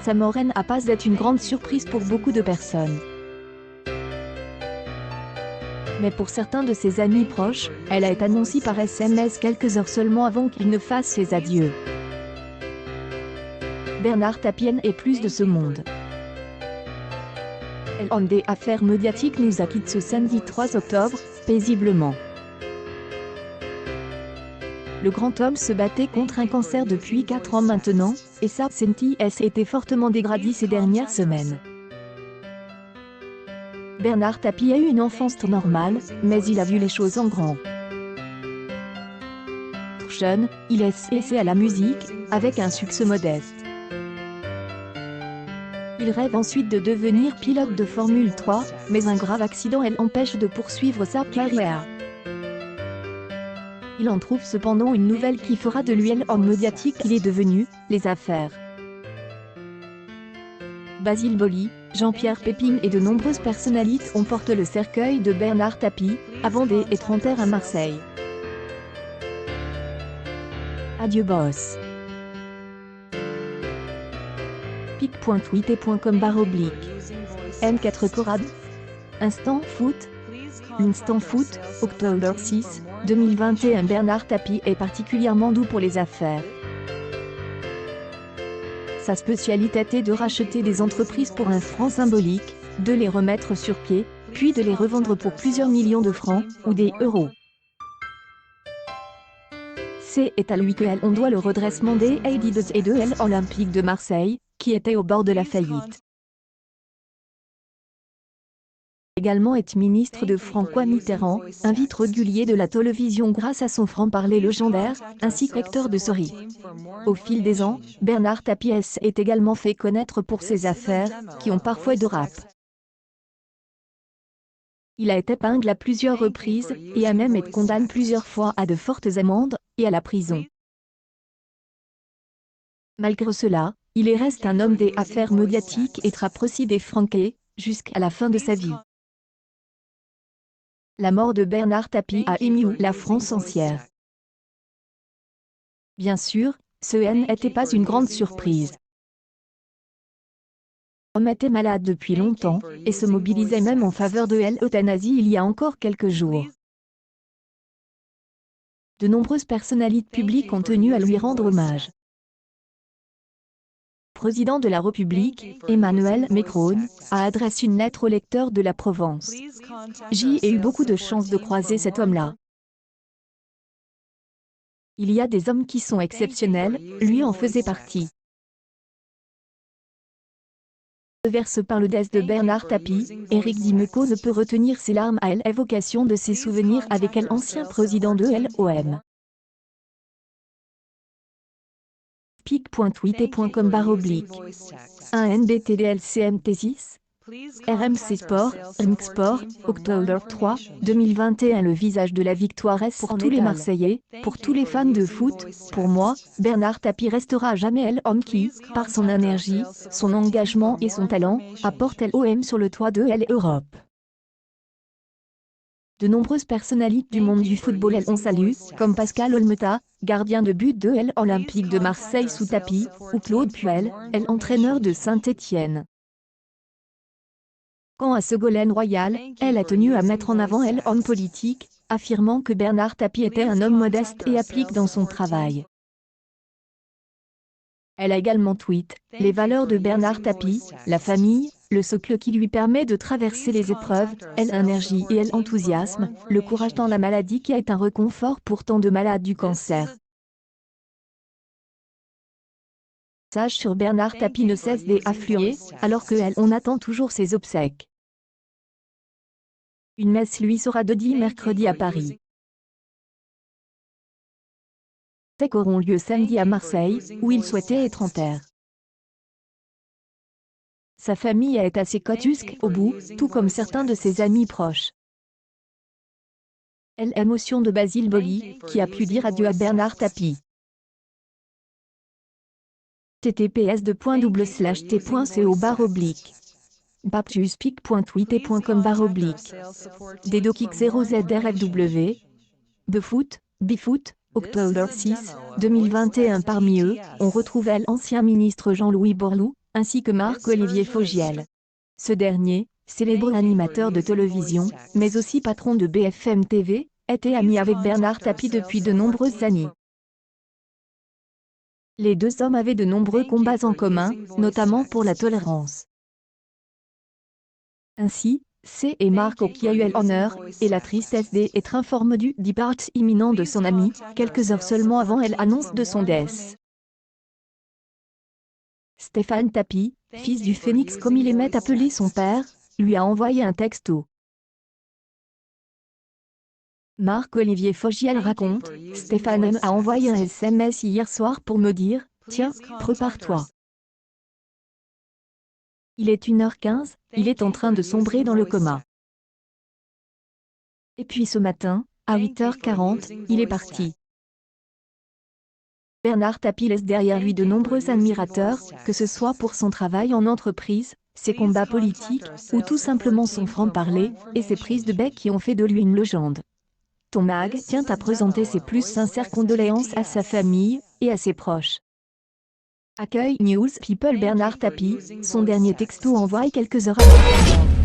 sa mort n'a pas été une grande surprise pour beaucoup de personnes. Mais pour certains de ses amis proches, elle a été annoncée par SMS quelques heures seulement avant qu'il ne fasse ses adieux. Bernard Tapie est plus de ce monde. L'homme des affaires médiatiques nous a quitté ce samedi 3 octobre, paisiblement. Le grand homme se battait contre un cancer depuis 4 ans maintenant, et sa santé a été fortement dégradée ces dernières semaines. Bernard Tapie a eu une enfance normale, mais il a vu les choses en grand. Jeune, il est essayé à la musique, avec un succès modeste. Il rêve ensuite de devenir pilote de Formule 3, mais un grave accident l'empêche de poursuivre sa carrière. Il en trouve cependant une nouvelle qui fera de lui l'homme médiatique qu'il est devenu, les affaires. Basile Boli, Jean-Pierre Pépin et de nombreuses personnalités ont porté le cercueil de Bernard Tapie, à Vendée et Trentaire à Marseille. Adieu boss. pic.tweet.com M4 Corrad. Instant foot. Instant foot, octobre 6, 2021. Bernard Tapie est particulièrement doux pour les affaires. Sa spécialité était de racheter des entreprises pour un franc symbolique, de les remettre sur pied, puis de les revendre pour plusieurs millions de francs, ou des euros. C'est à lui que on doit le redressement des Adidas et de l'Olympique de Marseille, qui était au bord de la faillite. Également est ministre de François Mitterrand, invite régulier de la télévision grâce à son franc-parler légendaire, ainsi qu'acteur de série. Au fil des ans, Bernard Tapie est également fait connaître pour ses affaires, qui ont parfois de rap. Il a été épinglé à plusieurs reprises, et a même été condamné plusieurs fois à de fortes amendes, et à la prison. Malgré cela, il reste un homme des affaires médiatiques et trappe aussi des franquets, jusqu'à la fin de sa vie. La mort de Bernard Tapie a ému la France entière. Bien sûr, ce n'était pas une grande surprise. L'homme était malade depuis longtemps, et se mobilisait même en faveur de l'euthanasie il y a encore quelques jours. De nombreuses personnalités publiques ont tenu à lui rendre hommage. Le président de la République, Emmanuel Macron, a adressé une lettre au lecteur de la Provence. J'ai eu beaucoup de chance de croiser cet homme-là. Il y a des hommes qui sont exceptionnels, lui en faisait partie. Verse par le décès de Bernard Tapie, Éric Dimeco ne peut retenir ses larmes à l'évocation de ses souvenirs avec l'ancien président de l'OM. pic.tweet.com un NBTDLCMT6 RMC Sport, RMC Sport, octobre 3, 2021. Le visage de la victoire est pour tous les Marseillais, pour tous les fans de foot. Pour moi, Bernard Tapie restera à jamais l'homme qui, par son énergie, son engagement et son talent, apporte l'OM sur le toit de l'Europe. De nombreuses personnalités du monde du football on salue, comme Pascal Olmeta, gardien de but de l'Olympique de Marseille sous Tapie, ou Claude Puel, l'entraîneur de Saint-Étienne. Quant à Ségolène Royal, elle a tenu à mettre en avant l'homme politique, affirmant que Bernard Tapie était un homme modeste et appliqué dans son travail. Elle a également tweet « Les valeurs de Bernard Tapie, la famille, le socle qui lui permet de traverser les épreuves, l'énergie et l'enthousiasme, le courage dans la maladie qui est un réconfort pour tant de malades du cancer. » Message sur Bernard Tapie ne cesse d'affluer, alors que on attend toujours ses obsèques. Une messe lui sera dédiée mercredi à Paris. Les obsèques auront lieu samedi à Marseille, où il souhaitait être enterré. Sa famille est assez cotusque au bout, tout comme certains de ses amis proches. L'émotion de Basile Boli, qui a pu dire adieu à Bernard Tapie. https://t.co/. baptuspic.tweet.com Dedokix0ZRFW Befoot, Bifoot, octobre 6, 2021. Parmi eux, on retrouve l'ancien ministre Jean-Louis Borloo, ainsi que Marc-Olivier Fogiel. Ce dernier, célèbre animateur de télévision, mais aussi patron de BFM TV, était ami avec Bernard Tapie depuis de nombreuses années. Les deux hommes avaient de nombreux combats en commun, notamment pour la tolérance. Ainsi, C et Marc qui a eu l'honneur et la tristesse d'être informé du départ imminent de son ami, quelques heures seulement avant l'annonce de son décès. Stéphane Tapie, fils du Phénix comme il aimait appeler son père, lui a envoyé un texto. Marc-Olivier Fogiel raconte, Stéphane a envoyé un SMS hier soir pour me dire, tiens, prépare-toi. Il est 1h15, il est en train de sombrer dans le coma. Et puis ce matin, à 8h40, il est parti. Bernard Tapie laisse derrière lui de nombreux admirateurs, que ce soit pour son travail en entreprise, ses combats politiques, ou tout simplement son franc-parler, et ses prises de bec qui ont fait de lui une légende. Ton mag tient à présenter ses plus sincères condoléances à sa famille, et à ses proches. Accueil News People Bernard Tapie, son dernier texto envoyé quelques heures avant sa mort.